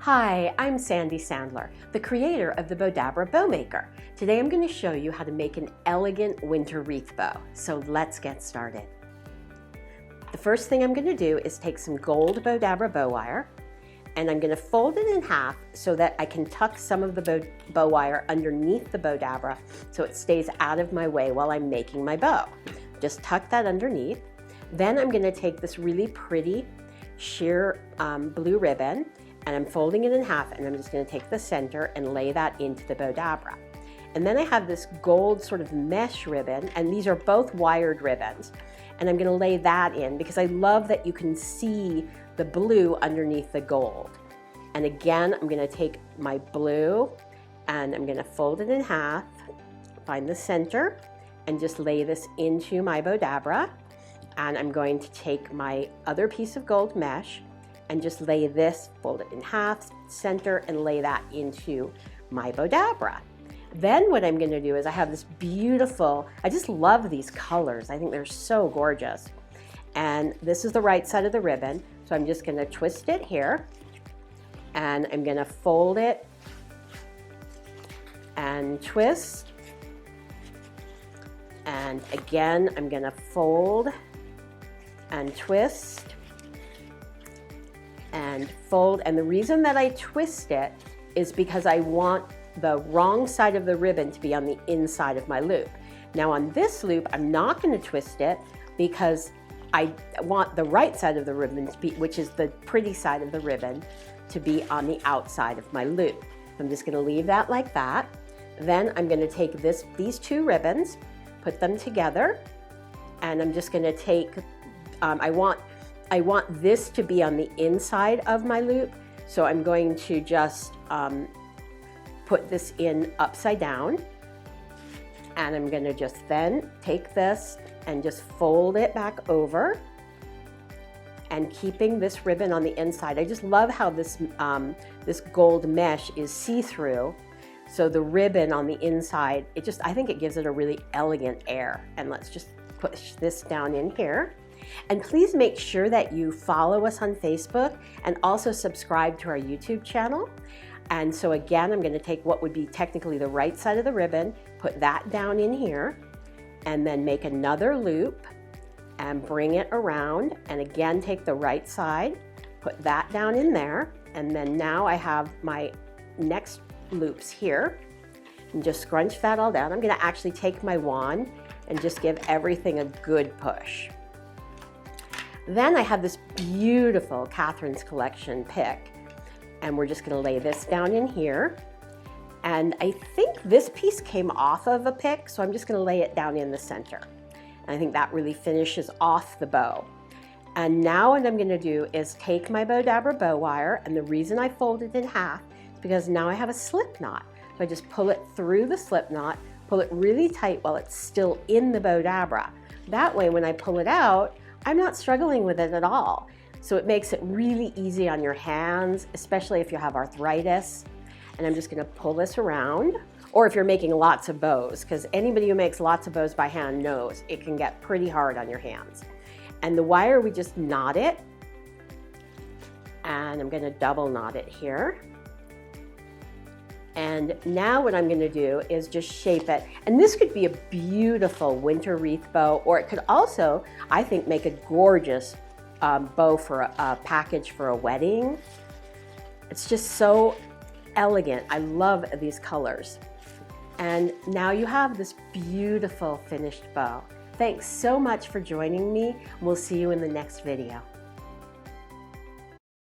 Hi, I'm Sandy Sandler, the creator of the Bowdabra Bow Maker. Today I'm going to show you how to make an elegant winter wreath bow. So let's get started. The first thing I'm going to do is take some gold Bowdabra bow wire, and I'm going to fold it in half so that I can tuck some of the bow wire underneath the Bowdabra so it stays out of my way while I'm making my bow. Just tuck that underneath. Then I'm going to take this really pretty sheer blue ribbon, and I'm folding it in half, and I'm just going to take the center and lay that into the Bowdabra. And then I have this gold sort of mesh ribbon, and these are both wired ribbons, and I'm going to lay that in because I love that you can see the blue underneath the gold. And again, I'm going to take my blue and I'm going to fold it in half, find the center, and just lay this into my Bowdabra. And I'm going to take my other piece of gold mesh and just lay this, fold it in half, center, and lay that into my Bowdabra. Then what I'm going to do is I have this beautiful, I just love these colors. I think they're so gorgeous. And this is the right side of the ribbon. So I'm just going to twist it here, and I'm going to fold it and twist. And again, I'm going to fold and twist and fold. And the reason that I twist it is because I want the wrong side of the ribbon to be on the inside of my loop. Now on this loop, I'm not going to twist it because I want the right side of the ribbon to be, which is the pretty side of the ribbon, to be on the outside of my loop. I'm just going to leave that like that. Then I'm going to take these two ribbons, put them together, and I'm just going to take, I want this to be on the inside of my loop, so I'm going to just put this in upside down, and I'm going to just then take this and just fold it back over, and keeping this ribbon on the inside. I just love how this gold mesh is see-through, so the ribbon on the inside, I think it gives it a really elegant air. And let's just push this down in here. And please make sure that you follow us on Facebook and also subscribe to our YouTube channel. And so again, I'm going to take what would be technically the right side of the ribbon, put that down in here, and then make another loop and bring it around, and again take the right side, put that down in there, and then now I have my next loops here, and just scrunch that all down. I'm going to actually take my wand and just give everything a good push. Then I have this beautiful Catherine's Collection pick, and we're just going to lay this down in here. And I think this piece came off of a pick, so I'm just going to lay it down in the center. And I think that really finishes off the bow. And now what I'm going to do is take my Bowdabra bow wire, and the reason I fold it in half is because now I have a slip knot. So I just pull it through the slip knot, pull it really tight while it's still in the Bowdabra. That way when I pull it out, I'm not struggling with it at all. So it makes it really easy on your hands, especially if you have arthritis. And I'm just going to pull this around, or if you're making lots of bows, because anybody who makes lots of bows by hand knows it can get pretty hard on your hands. And the wire, we just knot it, and I'm going to double knot it here. And now what I'm going to do is just shape it. And this could be a beautiful winter wreath bow, or it could also, I think, make a gorgeous bow for a package for a wedding. It's just so elegant. I love these colors. And now you have this beautiful finished bow. Thanks so much for joining me. We'll see you in the next video.